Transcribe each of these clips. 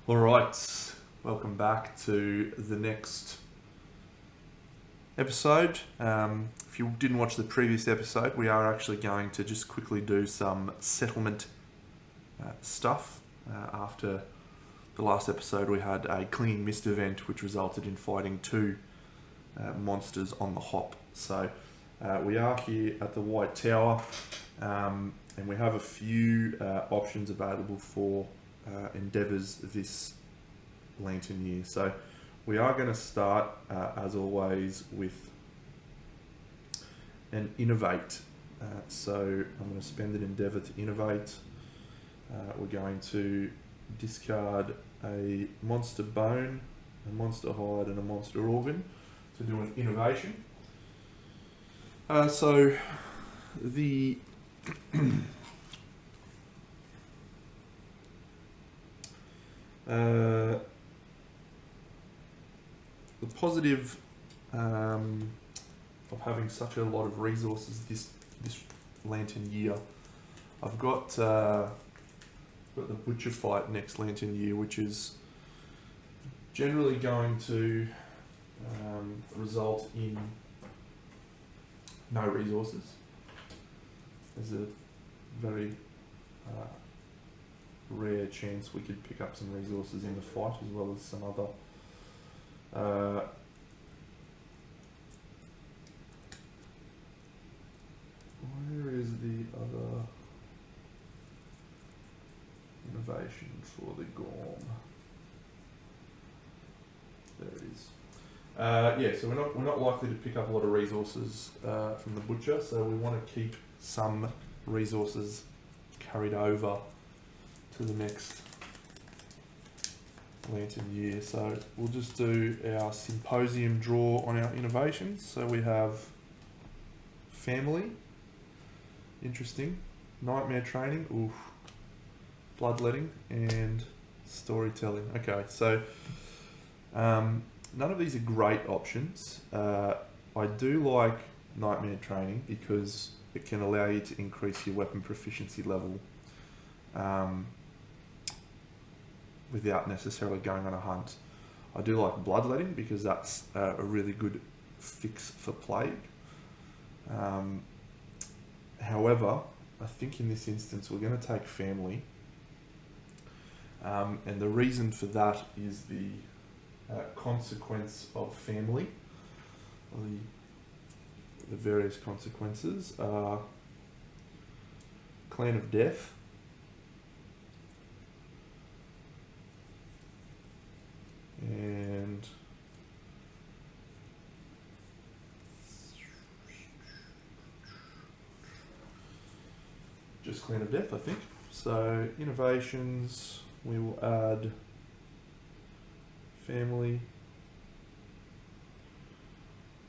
All right, welcome back to the next episode. If you didn't watch the previous episode, we are actually going to just quickly do some settlement stuff. After the last episode, we had a clinging mist event, which resulted in fighting two monsters on the hop. So we are here at the White Tower, and we have a few options available for endeavours this lantern year. So we are going to start, as always, with an innovate. So I'm going to spend an endeavour to innovate. We're going to discard a monster bone, a monster hide, and a monster organ to do an innovation. So the the positive of having such a lot of resources this lantern year, I've got the butcher fight next lantern year, which is generally going to result in no resources. There's a very rare chance we could pick up some resources in the fight, as well as some other where is the other innovation for the Gorm? There it is. Yeah, so we're not likely to pick up a lot of resources from the butcher, so we want to keep some resources carried over to the next lantern year. So we'll just do our symposium draw on our innovations. So we have family, interesting, nightmare training, oof, bloodletting, and storytelling. Okay, so none of these are great options. I do like nightmare training because it can allow you to increase your weapon proficiency level without necessarily going on a hunt. I do like bloodletting because that's a really good fix for plague. However, I think in this instance we're going to take family, and the reason for that is the consequence of family. The various consequences are Clan of Death, and just Clan of Death, I think. So innovations, we will add family,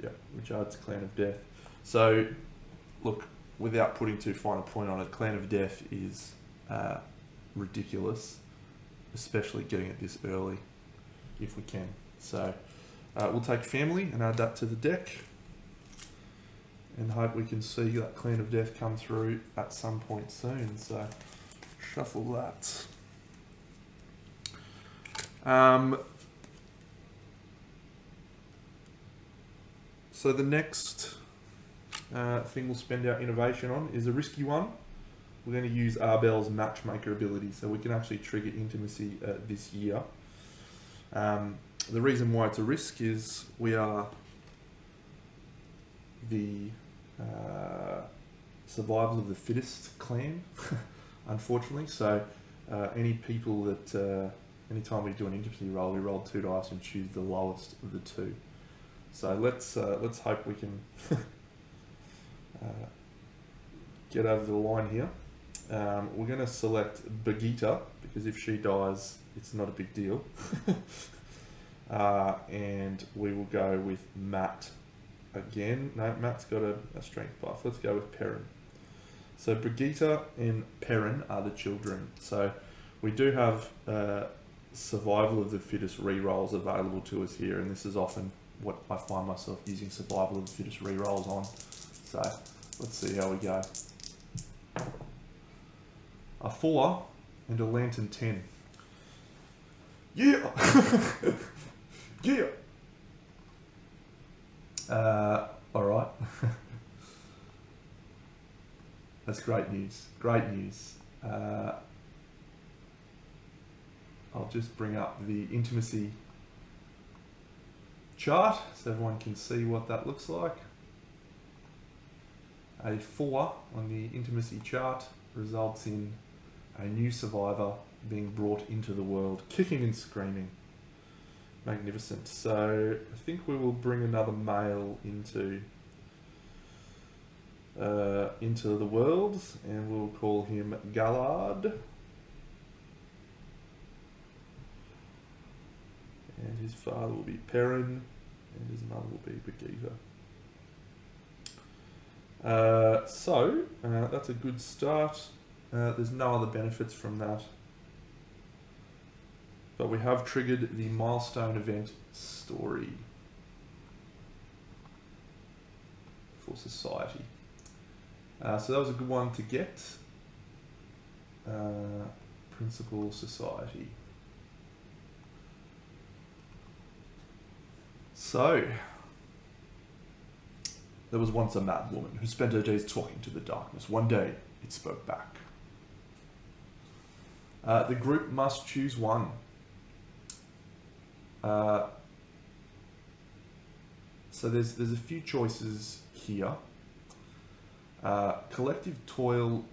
yeah, which adds Clan of Death. So look, without putting too fine a point on it, Clan of Death is ridiculous, especially getting it this early if we can. So we'll take family and add that to the deck and hope we can see that Clan of Death come through at some point soon. So shuffle that. So the next thing we'll spend our innovation on is a risky one. We're going to use Arbel's matchmaker ability, so we can actually trigger intimacy this year. The reason why it's a risk is we are the survival of the fittest clan, unfortunately. So any people that anytime we do an intimacy roll, we roll 2 dice and choose the lowest of the 2. So let's hope we can get over the line here. We're going to select Birgitta because if she dies, it's not a big deal. And we will go with Matt again. No, Matt's got a strength buff. Let's go with Perrin. So Birgitta and Perrin are the children. So we do have survival of the fittest rerolls available to us here, and this is often what I find myself using survival of the fittest rerolls on. So let's see how we go. A 4 and a lantern 10. Yeah! Yeah! Alright. That's great news. Great news. I'll just bring up the intimacy chart so everyone can see what that looks like. A 4 on the intimacy chart results in a new survivor being brought into the world, kicking and screaming. Magnificent. So I think we will bring another male into the world, and we'll call him Gallard. And his father will be Perrin, and his mother will be Brigitte. So that's a good start. There's no other benefits from that. But we have triggered the milestone event story for society. So that was a good one to get. Principal society. So, there was once a mad woman who spent her days talking to the darkness. One day, it spoke back. The group must choose one. So there's a few choices here. Collective toil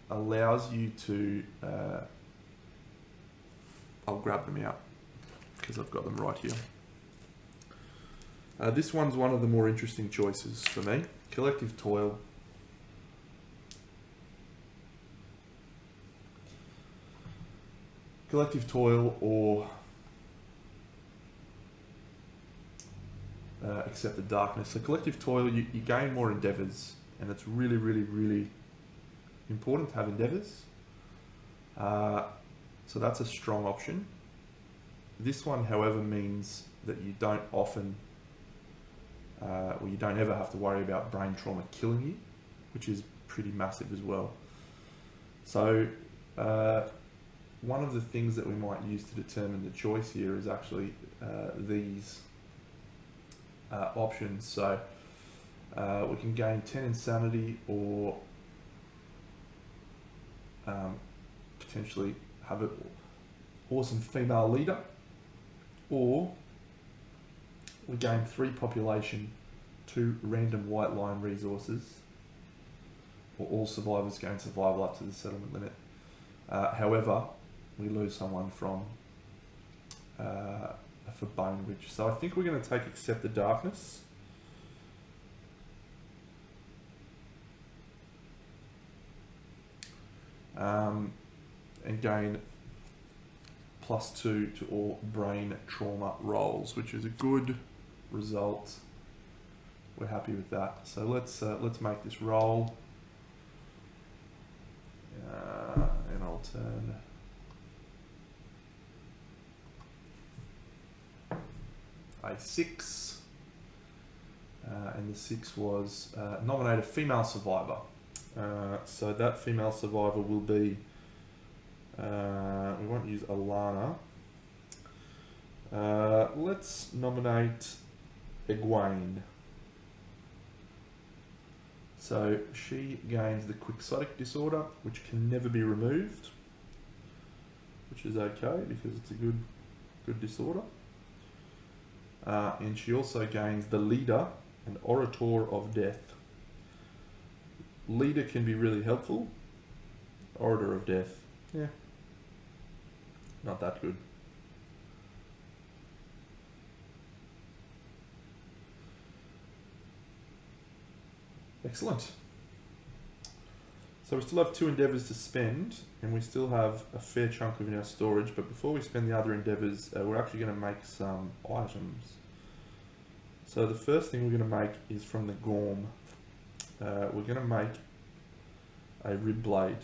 allows you to... I'll grab them out because I've got them right here. This one's one of the more interesting choices for me. Collective toil. Collective toil or accept the darkness. So collective toil, you gain more endeavours, and it's really, really, really important to have endeavours. So that's a strong option. This one, however, means that you don't often... you don't ever have to worry about brain trauma killing you, which is pretty massive as well. So one of the things that we might use to determine the choice here is actually these options. So we can gain 10 insanity, or potentially have an awesome female leader, or we gain 3 population, 2 random white line resources, or all survivors gain survival up to the settlement limit. However, we lose someone from for Bone Witch. So I think we're going to take Accept the Darkness. And gain +2 to all brain trauma rolls, which is a good result. We're happy with that. So let's make this roll. And I'll turn a 6. And the 6 was nominate a female survivor. So that female survivor will be, we won't use Alana. Let's nominate Egwene. So she gains the quixotic disorder, which can never be removed, which is okay because it's a good disorder. And she also gains the leader and orator of death. Leader can be really helpful. Orator of death, yeah, not that good. Excellent. So we still have 2 endeavours to spend, and we still have a fair chunk of in our storage, but before we spend the other endeavours, we're actually going to make some items. So the first thing we're going to make is from the Gorm. We're going to make a rib blade.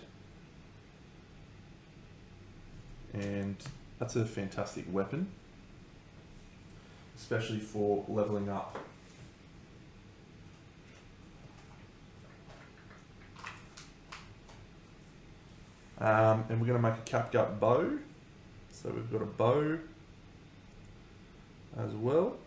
And that's a fantastic weapon, especially for levelling up. And we're going to make a catgut bow. So we've got a bow, as well.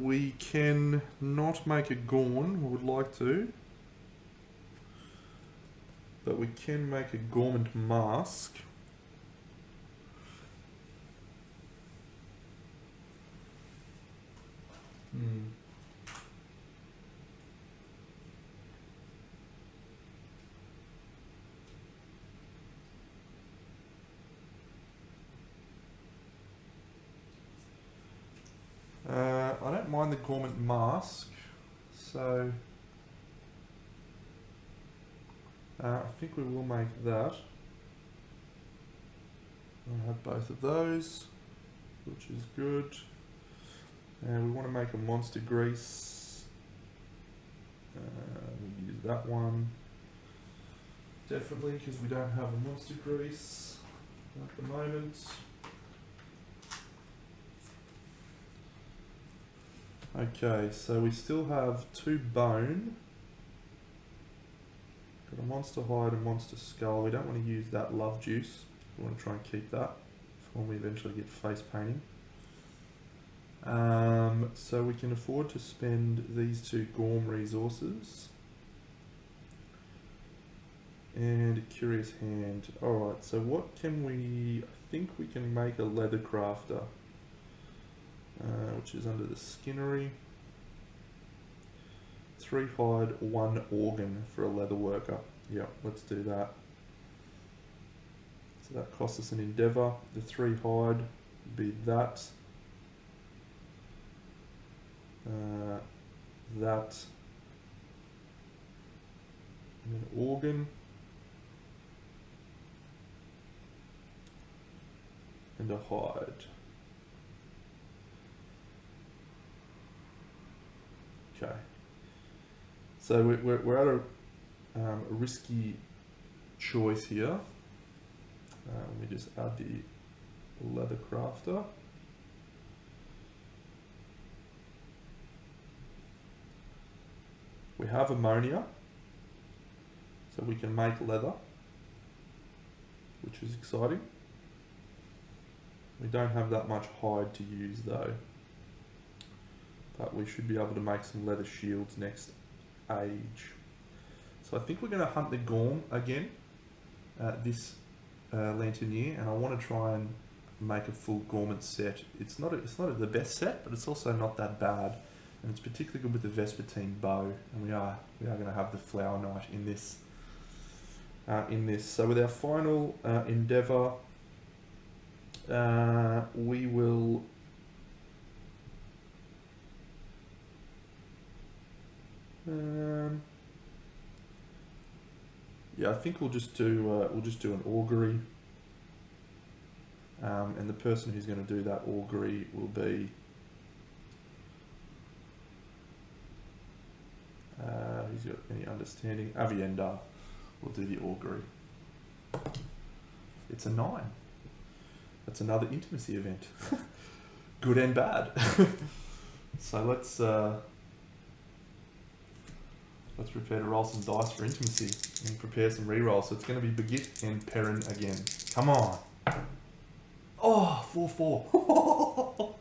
We can not make a Gorn, we would like to. But we can make a Gormand mask. I don't mind the Gormand mask, so I think we will make that. I'll have both of those, which is good. And we want to make a monster grease. We'll use that one. Definitely, because we don't have a monster grease at the moment. Okay, so we still have 2 bone. Got a monster hide and monster skull. We don't want to use that love juice. We want to try and keep that for when we eventually get face painting. So we can afford to spend these 2 Gorm resources. And a curious hand. Alright, so what can we... I think we can make a leather crafter. Which is under the skinnery. 3 hide, 1 organ for a leather worker. Yeah, let's do that. So that costs us an endeavour. The 3 hide would be that. That. And an organ. And a hide. Okay, so we're at a risky choice here. Let me just add the leather crafter. We have ammonia, so we can make leather, which is exciting. We don't have that much hide to use though. But we should be able to make some leather shields next age. So I think we're going to hunt the Gorm again this lantern year, and I want to try and make a full Gormand set. It's not the best set, but it's also not that bad, and it's particularly good with the Vespertine bow. And we are going to have the Flower Knight in this. So with our final endeavour, we will. Yeah, I think we'll just do an augury, and the person who's going to do that augury will be who's got any understanding. Aviendar will do the augury. It's a 9. That's another intimacy event, good and bad. So let's prepare to roll some dice for intimacy and prepare some rerolls. So it's going to be Bagit and Perrin again. Come on. Oh, 4-4.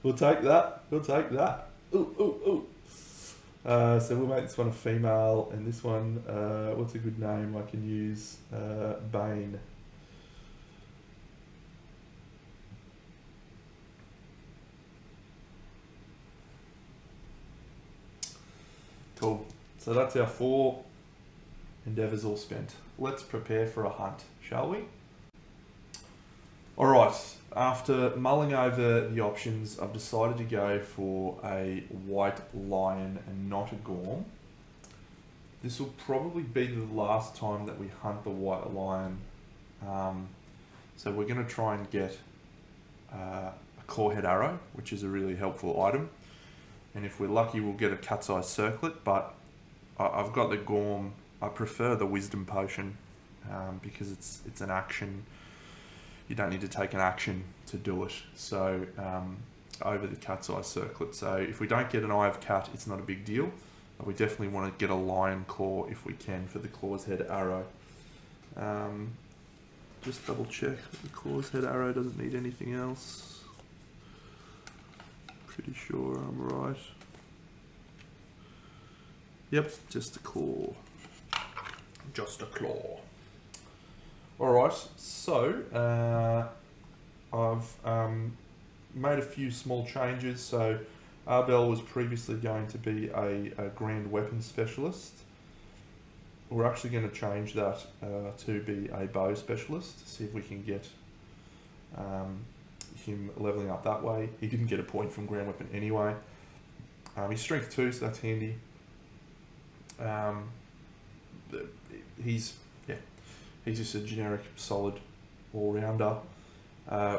We'll take that. We'll take that. Ooh, ooh, ooh. So we'll make this one a female, and this one, what's a good name I can use? Bane. Cool. So that's our 4 endeavours all spent. Let's prepare for a hunt, shall we? Alright, after mulling over the options, I've decided to go for a white lion and not a Gorm. This will probably be the last time that we hunt the white lion. So we're going to try and get a clawhead arrow, which is a really helpful item. And if we're lucky, we'll get a cat's eye circlet, but I've got the Gorm. I prefer the wisdom potion because it's an action. You don't need to take an action to do it. So over the cat's eye circlet. So if we don't get an eye of cat, it's not a big deal. But we definitely want to get a lion claw if we can for the claw's head arrow. Just double check the claw's head arrow doesn't need anything else. Pretty sure I'm right. Yep, just a claw. Just a claw. Alright, so I've made a few small changes. So Arbel was previously going to be a grand weapons specialist. We're actually going to change that to be a bow specialist, see if we can get him leveling up that way. He didn't get a point from grand weapon anyway. He's strength 2, so that's handy. He's just a generic solid all-rounder.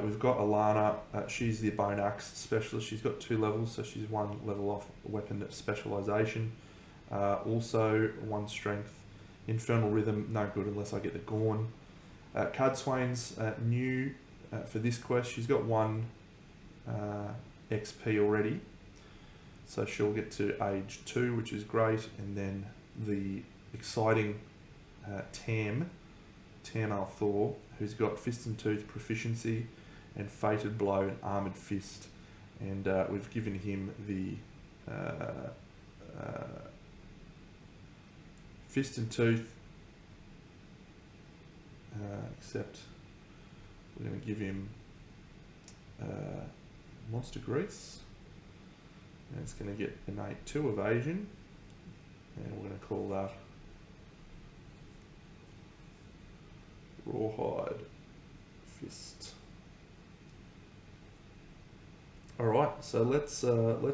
We've got Alana. She's the bone axe specialist. She's got 2 levels, so she's 1 level off weapon specialization. Also 1 strength. Infernal Rhythm, no good unless I get the Gorn. Cadswain's new for this quest. She's got 1 XP already, so she'll get to age 2, which is great. And then the exciting Tam Althor, who's got Fist and Tooth proficiency and Fated Blow and Armoured Fist, and we've given him the Fist and Tooth, except we're going to give him Monster Grease, and it's going to get innate 2 evasion, and we're going to call that Rawhide Fist. Alright, so let's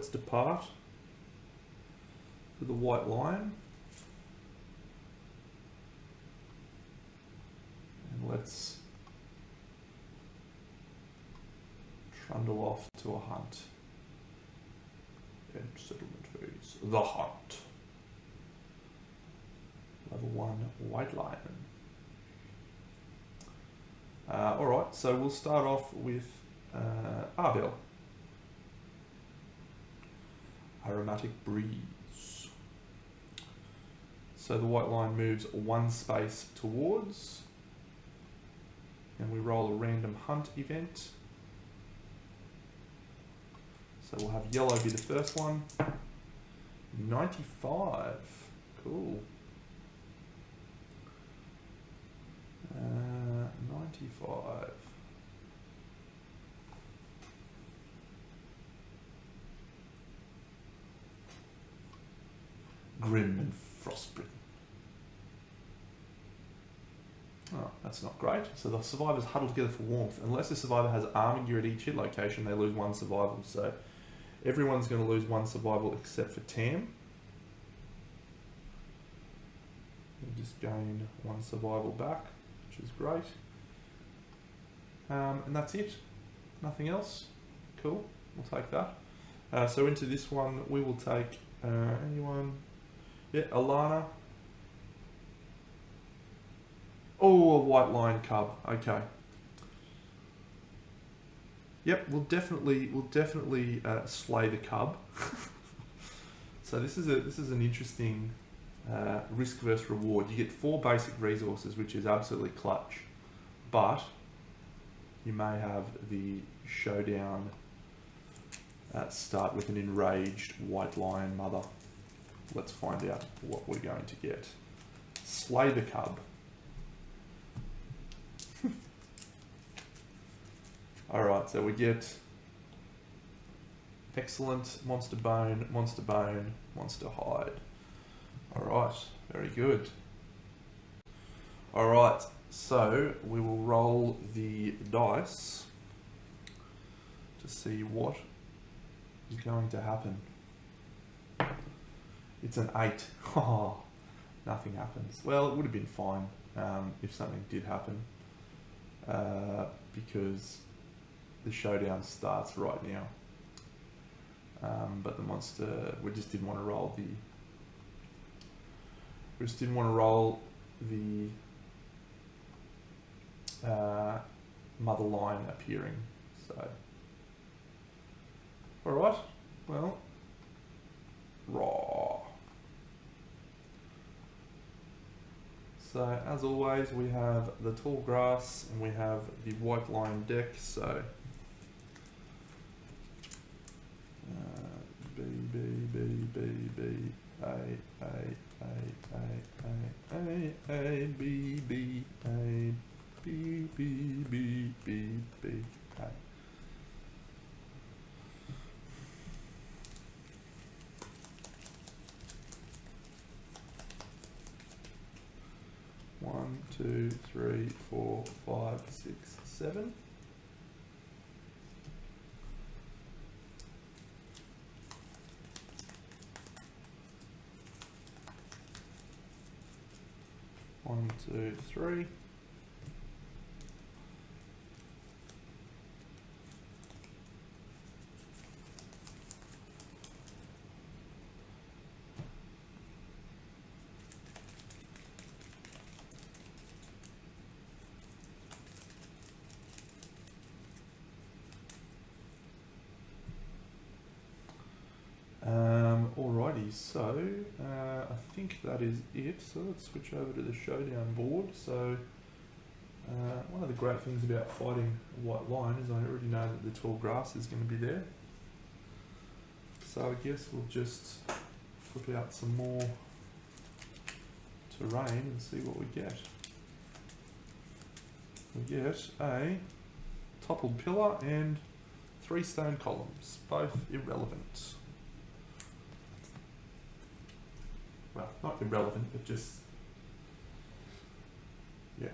depart to the White Lion. And let's trundle off to a hunt. End settlement phase. The hunt. Level 1 White Lion. Alright, so we'll start off with Arbel. Aromatic Breeze. So the White Lion moves 1 space towards, and we roll a random hunt event. So we'll have yellow be the first one. 95. Cool. 95. Grim and Frostbitten. Oh, that's not great. So the survivors huddle together for warmth. Unless the survivor has armor gear at each hit location, they lose 1 survival. So everyone's going to lose 1 survival except for Tam. We'll just gain 1 survival back, which is great. And that's it. Nothing else. Cool. We'll take that. So into this one, we will take anyone. Yeah, Alana. Oh, a White Lion cub. Okay. Yep, we'll definitely slay the cub. So this is an interesting risk versus reward. You get 4 basic resources, which is absolutely clutch, but you may have the showdown start with an enraged White Lion mother. Let's find out what we're going to get. Slay the cub. Alright, so we get excellent monster bone, monster hide. Alright, very good. Alright, so we will roll the dice to see what is going to happen. It's an 8. Oh, nothing happens. Well, it would have been fine if something did happen, because the showdown starts right now. But the monster, we just didn't want to roll the mother lion appearing. So Alright, well, raw. So as always, we have the tall grass and we have the white line deck. So B B B B B A B B A B B B B B A. One, two, three, four, five, six, seven. One, two, three. Alrighty, so I think that is it. So let's switch over to the showdown board. So one of the great things about fighting a white line is I already know that the tall grass is going to be there. So I guess we'll just flip out some more terrain and see what we get. We get a toppled pillar and 3 stone columns, both irrelevant. Well, not irrelevant, but just, yeah.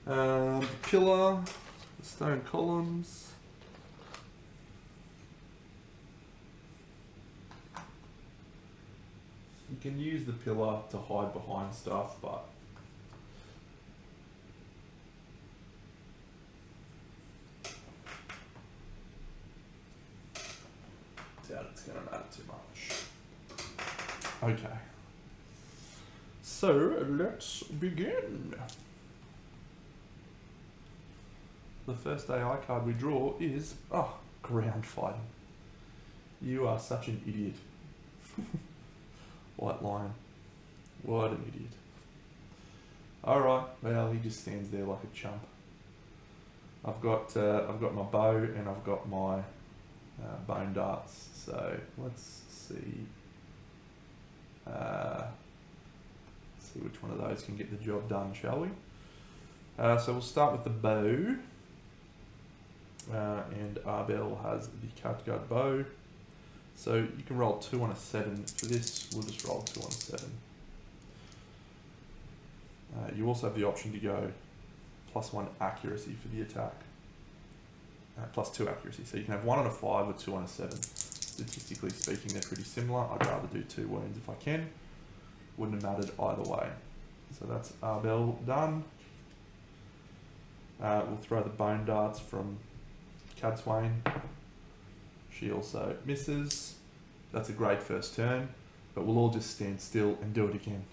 The pillar, the stone columns. You can use the pillar to hide behind stuff, but I doubt it's going to matter too much. Okay. So let's begin. The first AI card we draw is, ground fighting. You are such an idiot. White line. What an idiot. Alright, well, he just stands there like a chump. I've got my bow and I've got my bone darts. So let's see. See which one of those can get the job done, shall we? So we'll start with the bow. And Arbel has the catguard bow. So you can roll 2 on a 7. For this, we'll just roll 2 on a 7. You also have the option to go +1 accuracy for the attack. +2 accuracy. So you can have 1 on a 5 or 2 on a 7. Statistically speaking, they're pretty similar. I'd rather do 2 wounds if I can. Wouldn't have mattered either way. So that's Arbel done. We'll throw the bone darts from Cadswain. She also misses. That's a great first turn, but we'll all just stand still and do it again.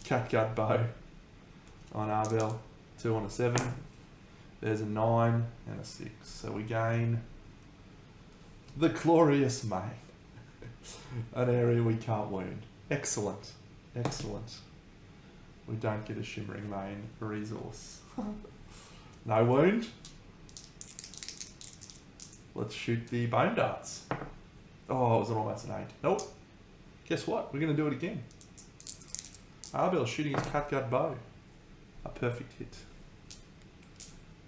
Catguard bow on Arbel, 2 on a 7. There's a 9 and a 6. So we gain the glorious main. An area we can't wound. Excellent. Excellent. We don't get a shimmering main resource. No wound. Let's shoot the bone darts. Oh, it was almost an 8. Nope. Guess what? We're going to do it again. Arbel shooting his catguard bow. A perfect hit.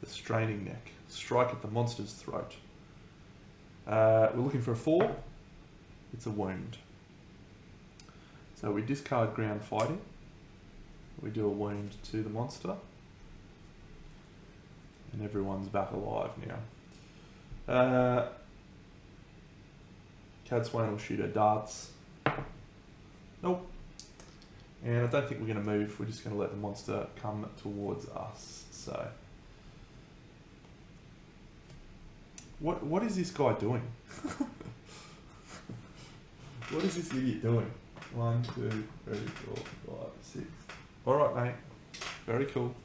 The straining neck. Strike at the monster's throat. We're looking for a 4. It's a wound. So we discard ground fighting. We do a wound to the monster. And everyone's back alive now. Cadswain will shoot her darts. Nope. And I don't think we're going to move. We're just going to let the monster come towards us. So What is this guy doing? What is this idiot doing? 1, 2, 3, 4, 5, 6. All right, mate. Very cool.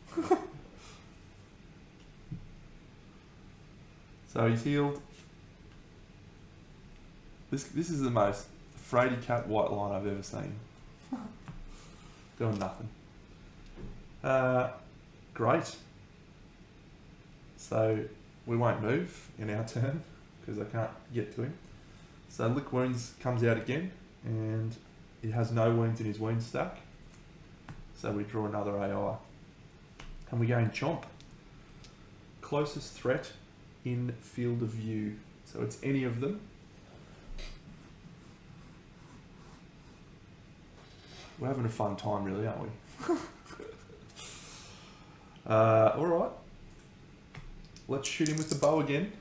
So he's healed. This is the most fraidy cat white line I've ever seen. Doing nothing. Great. So we won't move in our turn because I can't get to him. So Lick Wounds comes out again, and he has no wounds in his wound stack. So we draw another AI. And we gain Chomp. Closest threat in field of view. So it's any of them. We're having a fun time, really, aren't we? Alright. Let's shoot him with the bow again.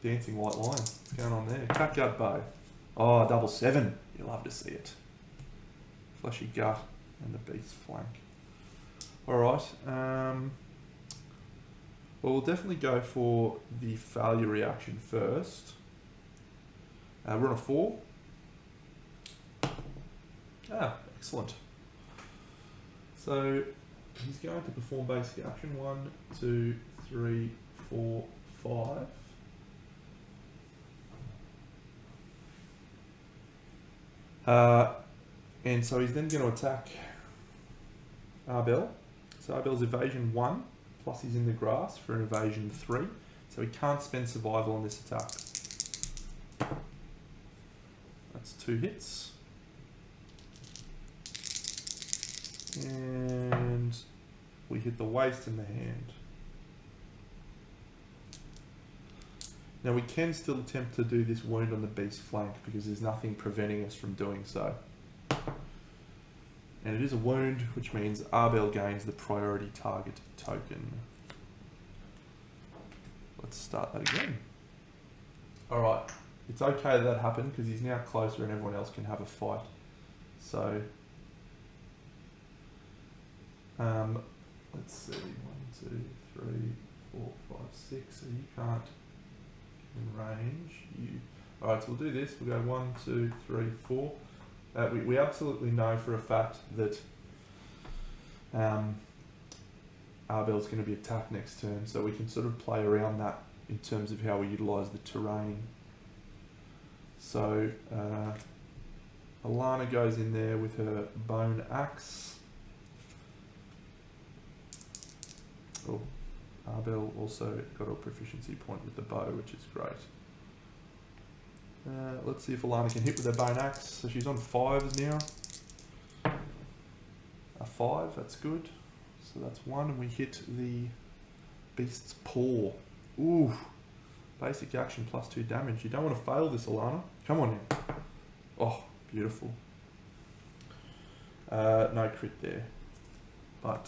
Dancing white line. What's going on there? Catguard bow. Oh, 7. You love to see it. Fleshy gut and the beast flank. Alright. Well, we'll definitely go for the failure reaction first. We're on a 4. Excellent. So he's going to perform basic action. 1, 2, 3, 4, 5. And so he's then going to attack Arbel. So Arbel's evasion 1, plus he's in the grass for an evasion 3. So he can't spend survival on this attack. That's 2 hits. And we hit the waist and the hand. Now we can still attempt to do this wound on the beast flank because there's nothing preventing us from doing so. And it is a wound, which means Arbel gains the priority target token. Let's start that again. Alright, it's okay that happened because he's now closer and everyone else can have a fight. So, let's see, 1, 2, 3, 4, 5, 6, so you can't in range. Alright, so we'll do this, we'll go 1, 2, 3, 4. We absolutely know for a fact that Arbel's going to be attacked next turn, so we can sort of play around that in terms of how we utilise the terrain. So Alana goes in there with her bone axe. Oh, Arbel also got a proficiency point with the bow, which is great. Let's see if Alana can hit with her bone axe. So she's on 5s now. A 5, that's good. So that's 1, and we hit the beast's paw. Ooh, basic action plus 2 damage. You don't want to fail this, Alana. Come on now. Oh, beautiful. No crit there, but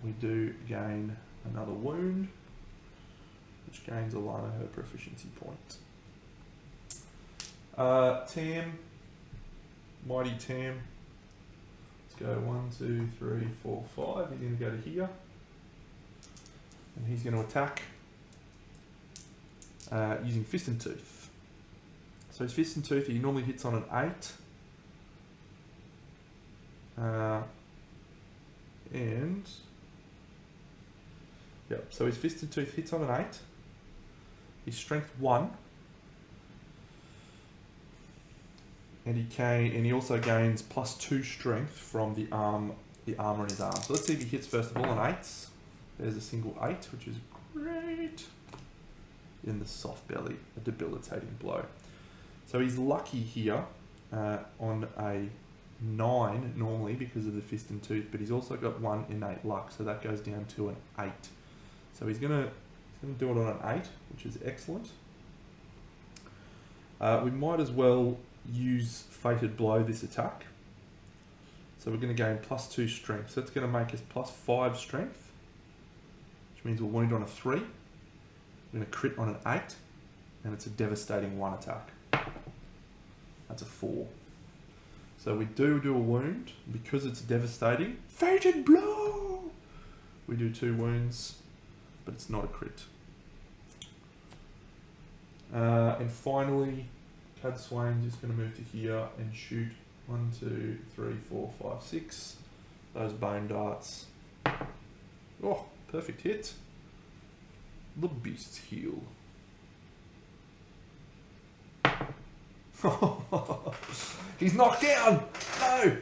we do gain another wound, which gains Alana her proficiency point. Tam, Mighty Tam. Let's go 1, 2, 3, 4, 5. He's going to go to here, and he's going to attack using Fist and Tooth. So his Fist and Tooth, he normally hits on an 8. And yep, so his Fist and Tooth hits on an 8. His strength 1. And he also gains plus 2 strength from the armor on his arm. So let's see if he hits first of all on 8s. There's a single 8, which is great. In the soft belly, a debilitating blow. So he's lucky here on a 9 normally because of the Fist and Tooth, but he's also got 1 innate luck, so that goes down to an 8. So he's gonna do it on an 8, which is excellent. We might as well use Fated Blow this attack. So we're going to gain plus 2 strength. So that's going to make us plus 5 strength, which means we'll wound on a 3. We're going to crit on an 8, and it's a devastating 1 attack. That's a 4. So we do a wound because it's devastating. Fated Blow! We do 2 wounds. but it's not a crit. And finally, Cad Swain's just going to move to here and shoot 1, 2, 3, 4, 5, 6. Those bone darts. Oh, perfect hit. The beast's heal. He's knocked down! No!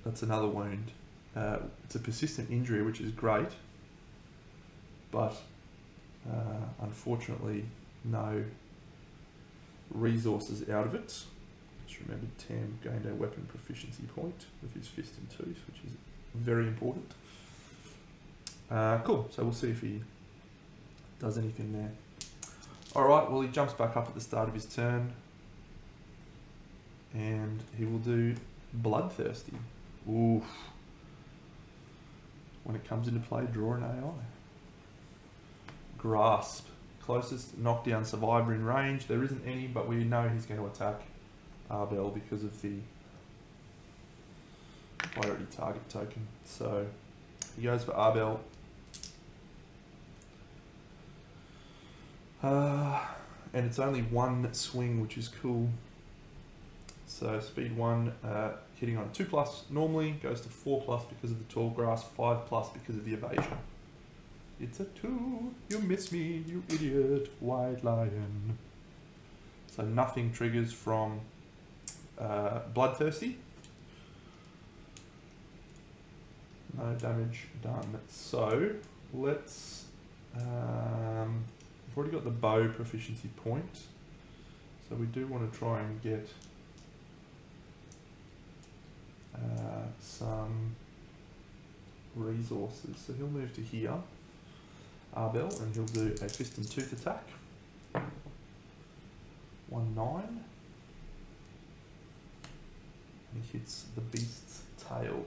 That's another wound. It's a persistent injury, which is great, but unfortunately no resources out of it. Just remember Tam gained a weapon proficiency point with his fist and tooth, which is very important. Cool, so we'll see if he does anything there. Alright, well he jumps back up at the start of his turn and he will do Bloodthirsty. Oof. When it comes into play, draw an AI. Grasp. Closest knockdown survivor in range. There isn't any, but we know he's going to attack Arbel because of the priority target token. So he goes for Arbel. And it's only one swing, which is cool. So speed 1, hitting on a 2+ normally, goes to 4+ because of the tall grass, 5+ because of the evasion. It's a 2, you miss me, you idiot, white lion. So nothing triggers from Bloodthirsty. No damage done. So let's, we've already got the bow proficiency point. So we do want to try and get some resources. So he'll move to here, Arbel, and he'll do a fist and tooth attack. 1, 9. And he hits the beast's tail.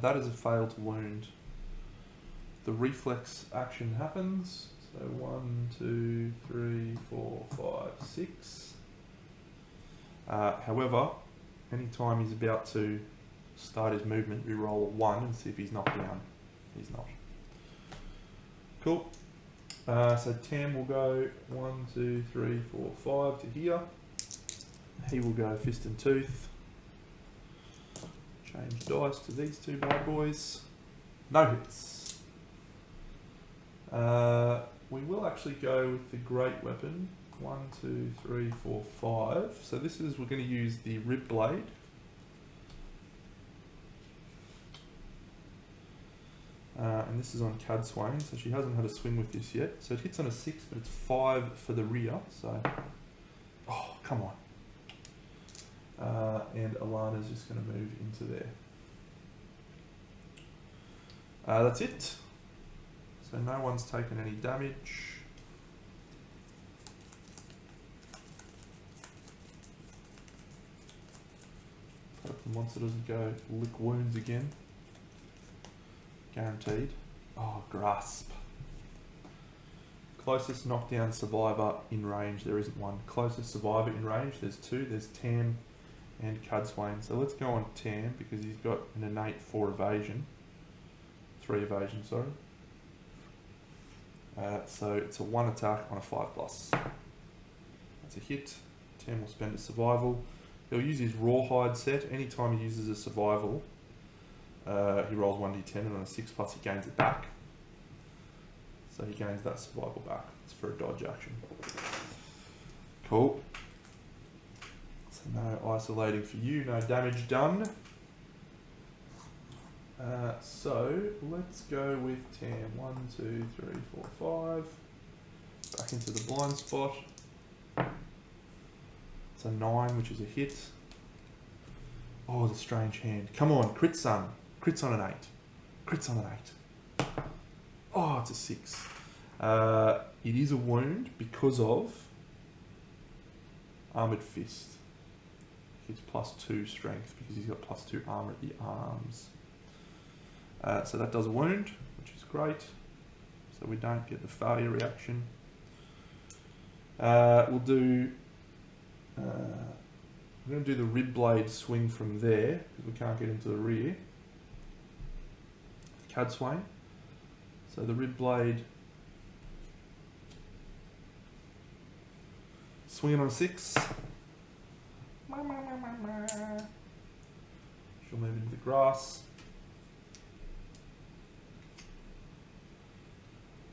That is a fail to wound. The reflex action happens. So 1, 2, 3, 4, 5, 6. However, anytime he's about to start his movement, we roll a 1 and see if he's knocked down. He's not. Cool. So Tam will go 1, 2, 3, 4, 5 to here. He will go fist and tooth. Change dice to these two bad boys. No hits. We will actually go with the great weapon. 1, 2, 3, 4, 5. So this is, we're going to use the rib blade. And this is on Cad Swain, so she hasn't had a swing with this yet. So it hits on a 6, but it's 5 for the rear. So, oh, come on. And Alana's just going to move into there. That's it. So no one's taken any damage. Hope the monster doesn't go lick wounds again. Guaranteed. Oh, grasp. Closest knockdown survivor in range, there isn't one. Closest survivor in range, there's 2. There's Tam and Cad Swain. So let's go on Tam because he's got an innate 4 evasion. 3 evasion, sorry. So it's a 1 attack on a 5+. That's a hit. Tam will spend a survival. He'll use his rawhide set. Anytime he uses a survival, he rolls 1d10 and on a 6+, he gains it back. So he gains that survival back. It's for a dodge action. Cool. So no isolating for you, no damage done. So let's go with Tam. 1, 2, 3, 4, 5. Back into the blind spot. It's a 9, which is a hit. Oh, the strange hand. Come on, crit son. Crits on an 8. Crits on an 8. Oh, it's a 6. It is a wound because of Armoured Fist. He's +2 strength because he's got +2 armour at the arms. So that does a wound, which is great. So we don't get the failure reaction. We'll do I'm going to do the rib blade swing from there, because we can't get into the rear. Cad swing. So the rib blade, swinging on a 6. She'll move into the grass.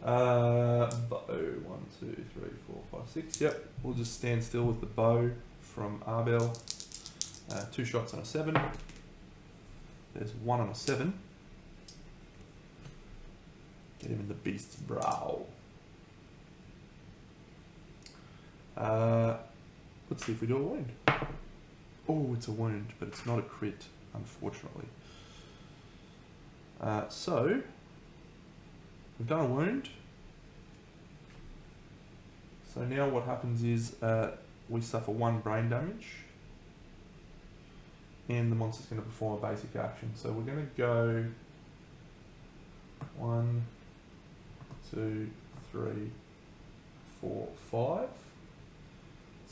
Bow, 1, 2, 3, 4, 5, 6. Yep, we'll just stand still with the bow from Arbel. 2 shots on a 7. There's 1 on a 7. Get him in the beast's brow. Let's see if we do a wound. Oh, it's a wound, but it's not a crit, unfortunately. So, we've done a wound. So now what happens is we suffer 1 brain damage. And the monster's going to perform a basic action. So we're going to go 1, 2, 3, 4, 5.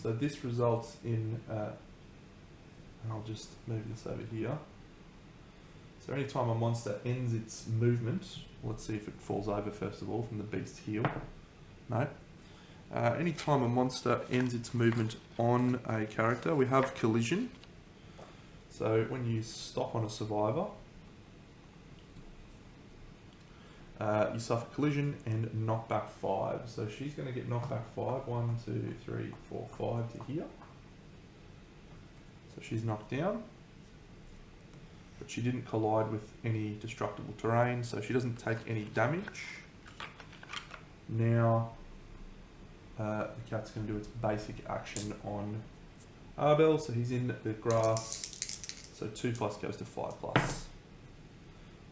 So this results in, and I'll just move this over here. So anytime a monster ends its movement, let's see if it falls over first of all from the beast's heel. No. Anytime a monster ends its movement on a character, we have collision. So when you stop on a survivor, you suffer collision and knockback 5. So she's going to get knockback 5. 1, 2, 3, 4, 5 to here. So she's knocked down. But she didn't collide with any destructible terrain, so she doesn't take any damage. Now, the cat's going to do its basic action on Arbel. So he's in the grass. So 2 plus goes to 5 plus.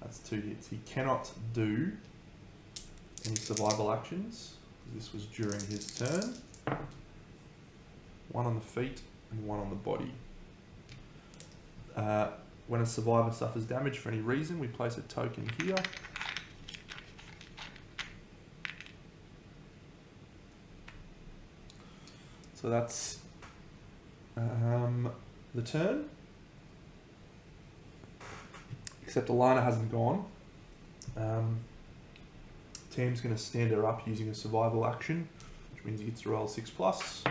That's 2 hits. He cannot do any survival actions. This was during his turn. 1 on the feet and 1 on the body. When a survivor suffers damage for any reason, we place a token here. So that's the turn. Except Alana hasn't gone. Tam's going to stand her up using a survival action, which means he gets to roll 6 plus.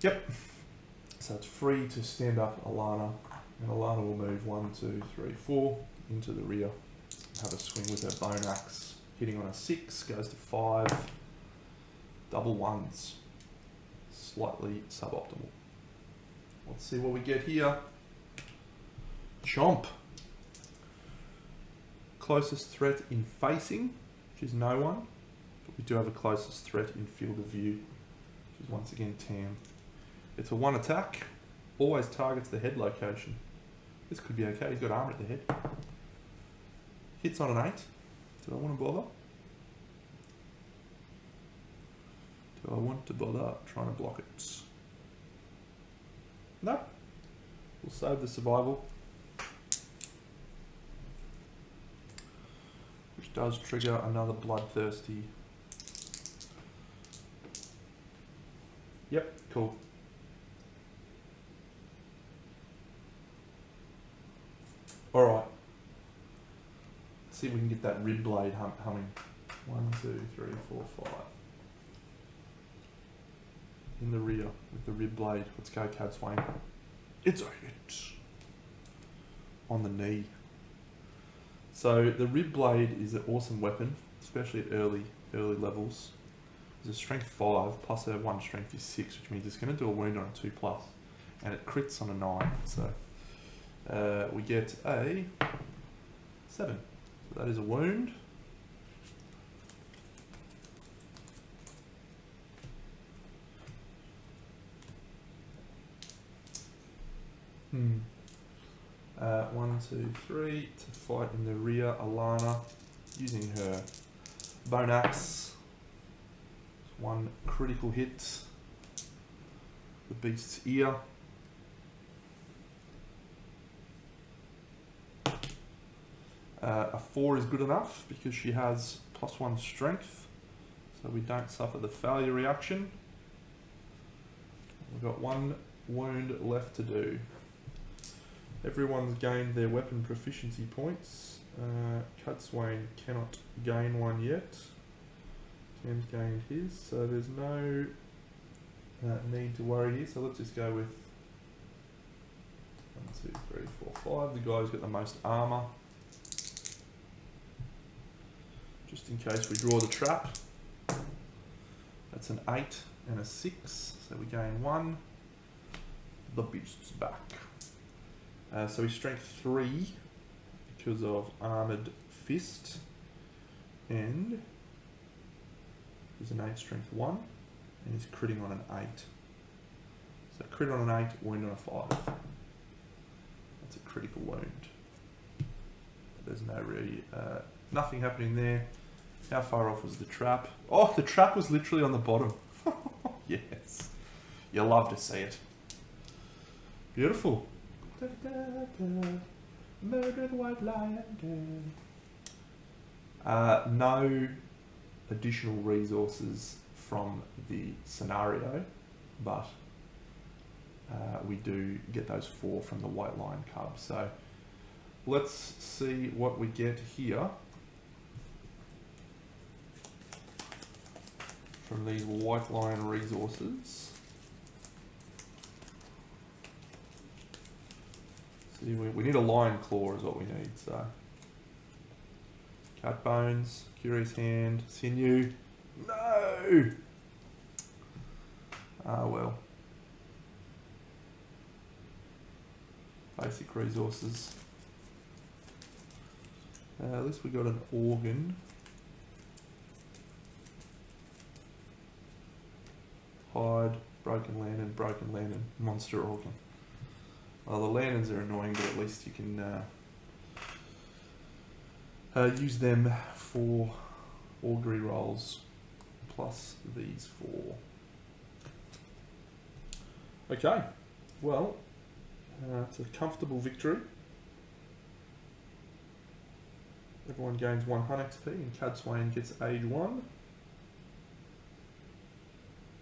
Yep. So it's free to stand up Alana, and Alana will move 1, 2, 3, 4 into the rear. Have a swing with her bone axe. Hitting on a 6 goes to 5. Double 1s. Slightly suboptimal. Let's see what we get here. Chomp. Closest threat in facing, which is no one. But we do have a closest threat in field of view, which is once again Tam. It's a 1 attack. Always targets the head location. This could be okay. He's got armor at the head. Hits on an 8. Do I want to bother? Do I want to bother trying to block it? No. We'll save the survival. Which does trigger another bloodthirsty. Yep, cool. Alright. Let's see if we can get that rib blade humming. 1, 2, 3, 4, 5. In the rear with the rib blade. Let's go, Cad Swain. It's a hit. On the knee. So the rib blade is an awesome weapon, especially at early levels. It's a strength 5 plus her 1 strength is 6, which means it's going to do a wound on a 2 plus, and it crits on a 9. So we get a 7. So that is a wound. One, 2, 3 to fight in the rear. Alana using her bone axe. 1 critical hit. The beast's ear. A 4 is good enough because she has +1 strength, so we don't suffer the failure reaction. We've got 1 wound left to do. Everyone's gained their weapon proficiency points. Cudswain cannot gain one yet. Cam's gained his, so there's no need to worry here. So let's just go with 1, 2, 3, 4, 5. The guy's got the most armour. Just in case we draw the trap. That's an 8 and a 6, so we gain 1. The beast's back. So he's strength 3 because of armoured fist, and he's an 8 strength 1, and he's critting on an 8. So crit on an 8, wound on a 5. That's a critical wound. There's no really, nothing happening there. How far off was the trap? Oh, the trap was literally on the bottom. Yes. You love to see it. Beautiful. Da, da, da. Murdered white lion. No additional resources from the scenario, but we do get those 4 from the white lion cub. So let's see what we get here from these white lion resources. See, we need a lion claw is what we need, so cat bones, curious hand, sinew. No! Ah well. Basic resources. At least we got an organ. Hide, broken lantern, monster organ. Well, the lanterns are annoying, but at least you can use them for augury rolls, plus these 4. Okay, well, it's a comfortable victory. Everyone gains 1 hunt XP, and Cudswain gets age 1.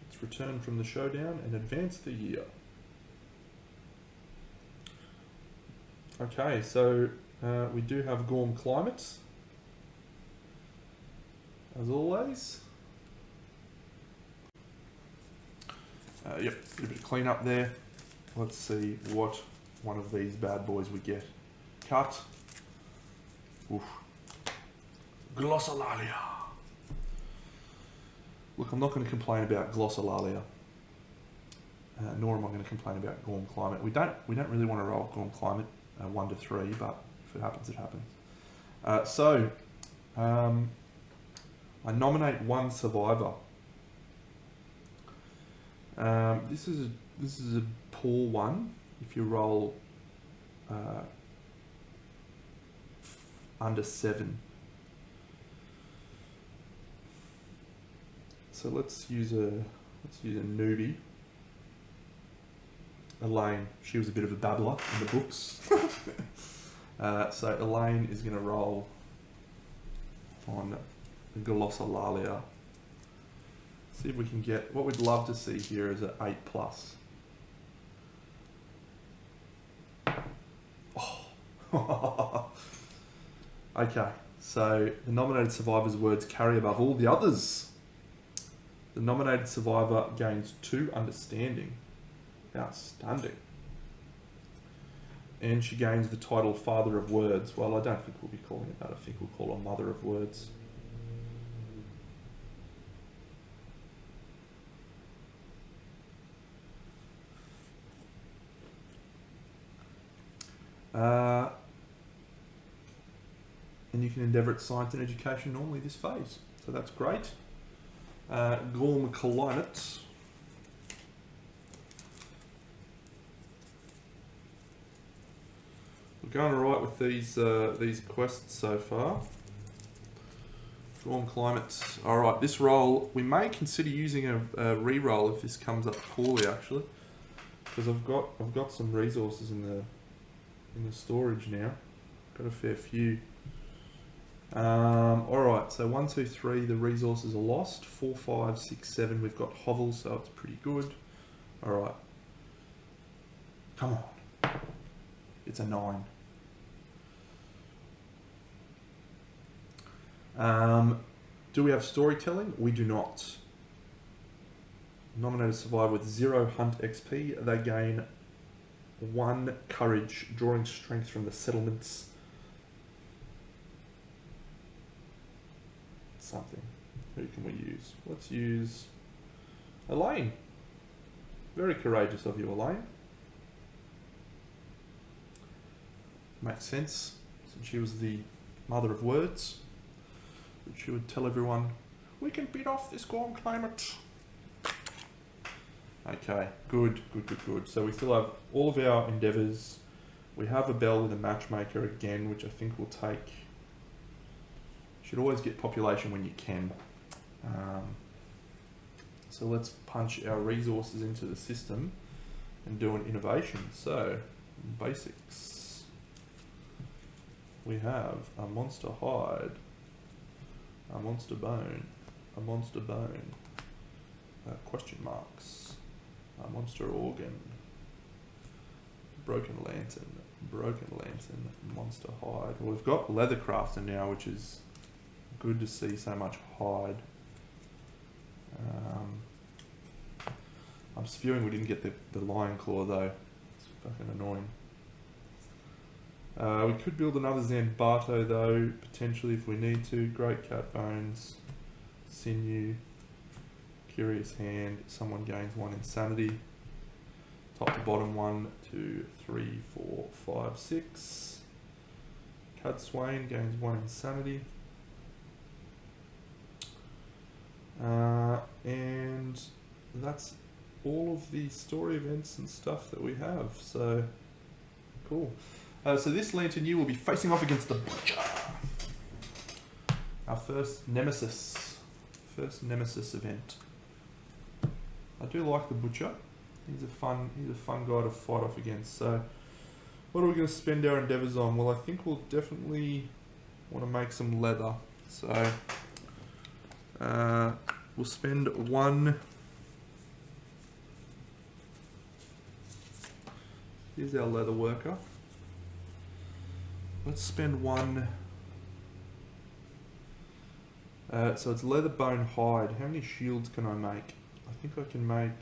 Let's return from the showdown and advance the year. Okay, so we do have Gorm climate, as always. Yep, a bit of clean up there. Let's see what one of these bad boys we get. Cut. Oof. Glossolalia. Look, I'm not going to complain about Glossolalia, nor am I going to complain about Gorm climate. We don't really want to roll Gorm climate 1 to 3, but if it happens, it happens. So I nominate 1 survivor. This is a poor one. If you roll under 7. So let's use a newbie. Elaine, she was a bit of a babbler in the books. So Elaine is going to roll on Glossolalia. See if we can get, what we'd love to see here is an 8+. Oh. Okay, so the nominated survivor's words carry above all the others. The nominated survivor gains 2 understanding. Outstanding. And she gains the title Father of Words. Well, I don't think we'll be calling it that. I think we'll call her Mother of Words. And you can endeavour at science and education normally this phase. So that's great. Gorm climate. We're going alright with these quests so far. Gorm climate. Alright, this roll, we may consider using a re-roll if this comes up poorly actually. Because I've got some resources in the storage now. Got a fair few. Alright, so 1, 2, 3, the resources are lost. 4, 5, 6, 7, we've got hovels, so it's pretty good. Alright. Come on. It's a 9. Do we have storytelling? We do not. Nominated survive with 0 hunt XP. They gain 1 courage, drawing strength from the settlements. Something. Who can we use? Let's use Elaine. Very courageous of you, Elaine. Makes sense, since she was the mother of words. She would tell everyone, we can beat off this warm climate. Okay, good. So we still have all of our endeavours. We have a bell with a matchmaker again, which I think will take... Should always get population when you can. So let's punch our resources into the system and do an innovation. So, basics. We have a monster hide, a monster bone, question marks, a monster organ, broken lantern, monster hide. Well, we've got leathercrafter now, which is good to see so much hide. I'm spewing we didn't get the lion claw though. It's fucking annoying. We could build another Zambato though, potentially if we need to. Great cat bones, sinew, curious hand. Someone gains 1 insanity. Top to bottom, 1, 2, 3, 4, 5, 6. Cat Swain gains 1 insanity. And that's all of the story events and stuff that we have. So cool. So this lantern year will be facing off against the Butcher. Our first nemesis event. I do like the Butcher. He's a fun guy to fight off against. So what are we going to spend our endeavours on? Well, I think we'll definitely want to make some leather. So we'll spend 1. Here's our leather worker. Let's spend 1. So it's leather, bone, hide. How many shields can I make? I think I can make...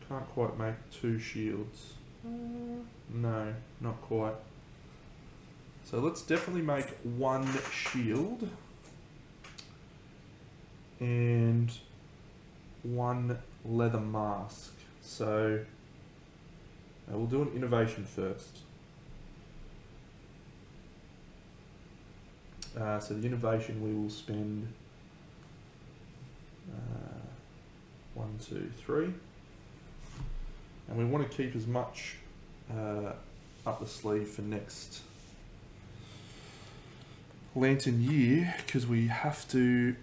Can't quite make 2 shields. No, not quite. So let's definitely make 1 shield. And 1 leather mask. So we'll do an innovation first. So the innovation we will spend 1, 2, 3. And we want to keep as much up the sleeve for next lantern year, because we have to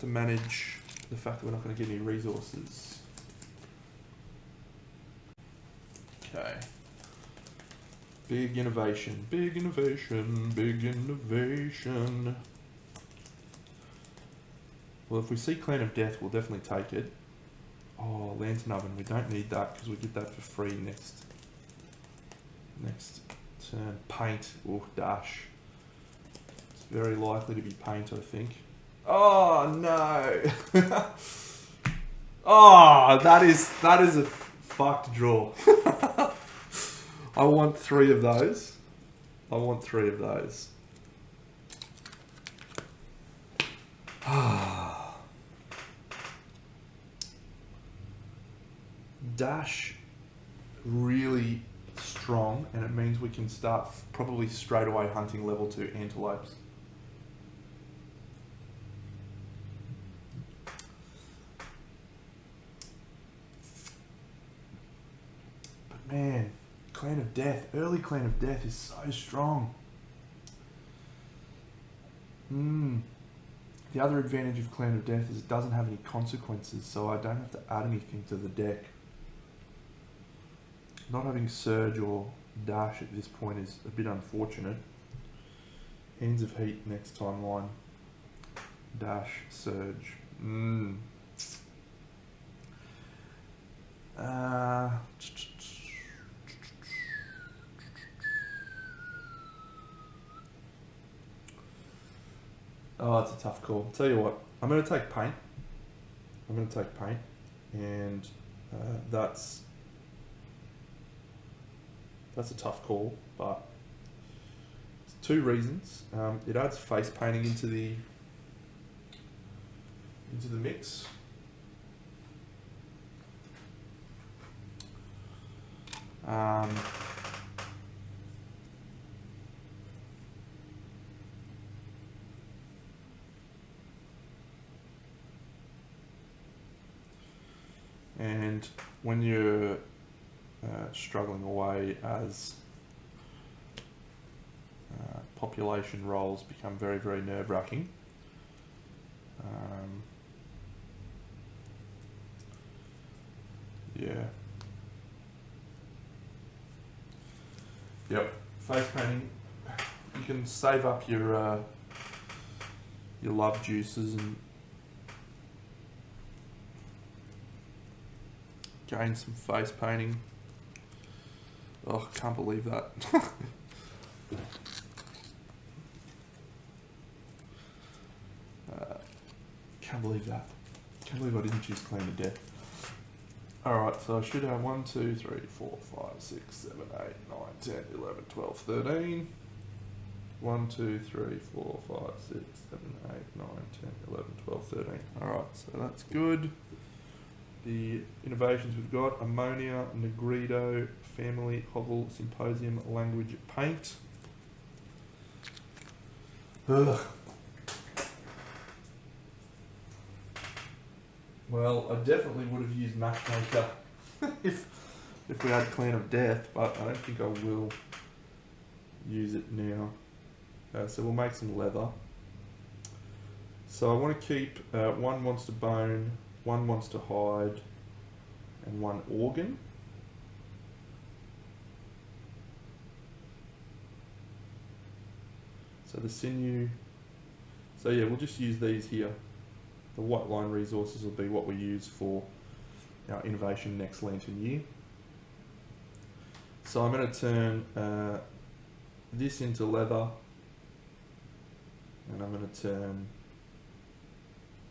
manage the fact that we're not going to get any resources. Okay. Big innovation. Well, if we see Clan of Death, we'll definitely take it. Oh, Lantern Oven. We don't need that because we get that for free next turn. Paint. Oh, dash. It's very likely to be paint, I think. Oh, no. Oh, that is a fucked draw. I want 3 of those. Dash really strong, and it means we can start probably straight away hunting level 2 antelopes. But man, Clan of Death, early Clan of Death is so strong. The other advantage of Clan of Death is it doesn't have any consequences, so I don't have to add anything to the deck. Not having Surge or Dash at this point is a bit unfortunate. Hands of Heat next timeline. Dash, Surge. Oh, it's a tough call. Tell you what, I'm going to take paint. And that's a tough call, but it's 2 reasons. It adds face painting into the mix. And when you're struggling away as population roles become very, very nerve-wracking. Yeah. Yep. Face painting. You can save up your love juices and gain some face painting. Oh, can't believe that. Can't believe that. Can't believe I didn't choose Clean to Death. Alright, so I should have 1, 2, 3, 4, 5, 6, 7, 8, 9, 10, 11, 12, 13. 1, 2, 3, 4, 5, 6, 7, 8, 9, 10, 11, 12, 13. Alright, so that's good. The innovations we've got: ammonia, Negrito, family, Hoggle, symposium, language, paint. Ugh. Well, I definitely would have used Matchmaker if we had Clan of Death, but I don't think I will use it now. So we'll make some leather. So I want to keep 1 monster bone, 1 monster hide, and 1 organ. So the sinew. So yeah, we'll just use these here. The white line resources will be what we use for our innovation next lantern year. So I'm going to turn this into leather, and I'm going to turn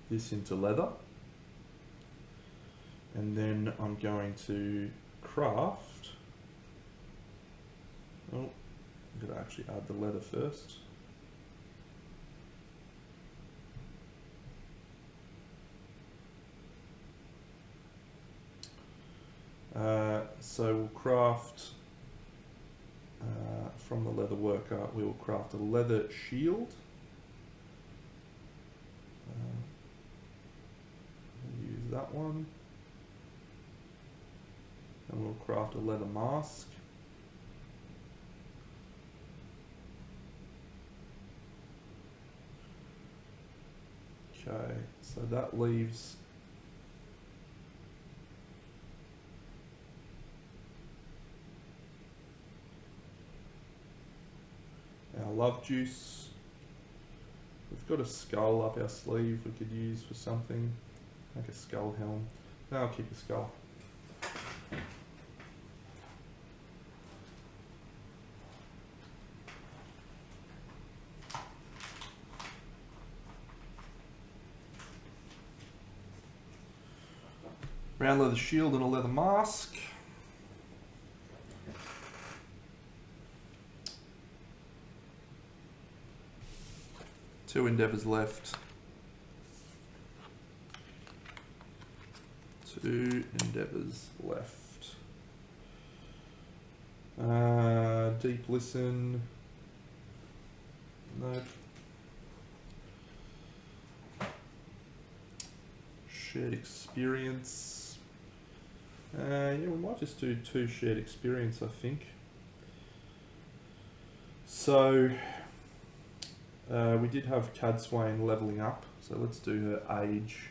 this into leather, and then I'm going to craft. Oh, I'm going to actually add the leather first. So we'll craft from the leather worker. We will craft a leather shield. We'll use that one, and we'll craft a leather mask. Okay, so that leaves our love juice. We've got a skull up our sleeve we could use for something, like a skull helm. No, I'll keep the skull. Round leather shield and a leather mask. Two endeavours left. 2 endeavours left. Deep listen. Nope. Shared experience. Yeah, we might just do 2 shared experience, I think. So we did have Cadswain levelling up, so let's do her age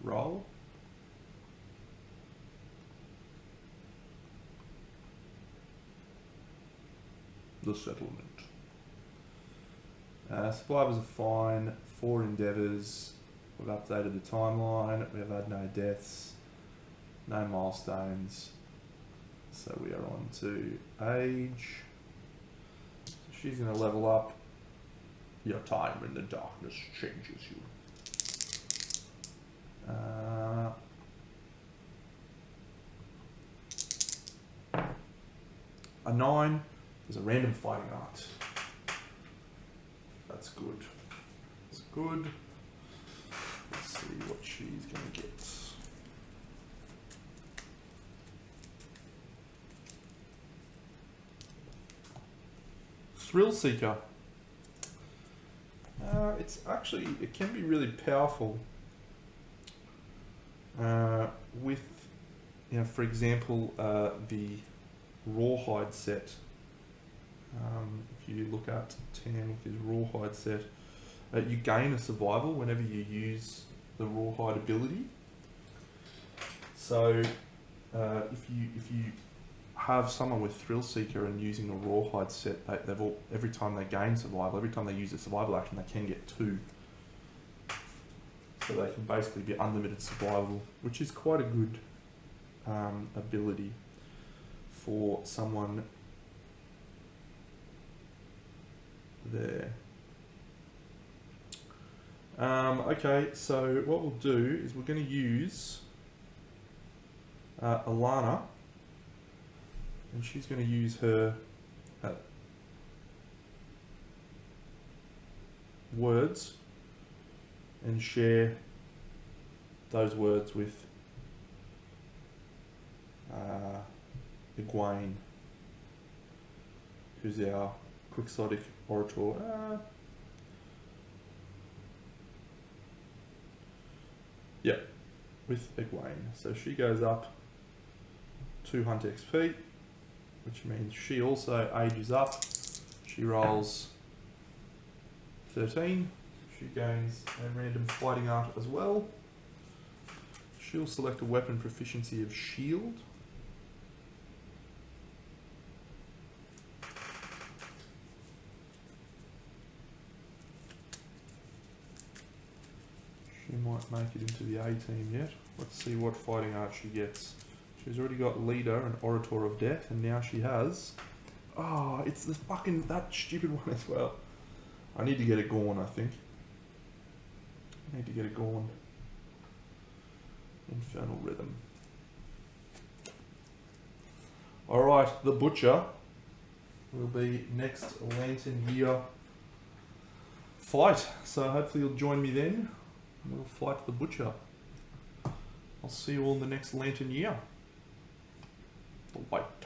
roll. The settlement. Survivors are fine. 4 endeavours. We've updated the timeline. We have had no deaths. No milestones. So we are on to age. So she's going to level up. Your time in the darkness changes you. A 9 is a random fighting art. That's good. That's good. Let's see what she's going to get. Thrill Seeker. It's actually, it can be really powerful with, you know, for example, the Rawhide set. If you look at 10 with his Rawhide set, you gain a survival whenever you use the Rawhide ability. So if you have someone with Thrill Seeker and using a Rawhide set, they've all, every time they gain survival, every time they use a survival action, they can get 2. So they can basically be unlimited survival, which is quite a good ability for someone there. Okay, so what we'll do is we're going to use Alana, and she's going to use her words and share those words with Egwene, who's our quixotic orator. Yeah, with Egwene. So she goes up 200 XP, which means she also ages up. She rolls 13. She gains a random fighting art as well. She'll select a weapon proficiency of shield. She might make it into the A team yet. Let's see what fighting art she gets. She's already got leader and orator of death, and now she has... Oh, it's the fucking, that stupid one as well. I need to get a Gorn, I think. I need to get a Gorn. Infernal Rhythm. Alright, the Butcher will be next Lantern Year fight. So hopefully you'll join me then. We'll fight the Butcher. I'll see you all in the next Lantern Year. The White.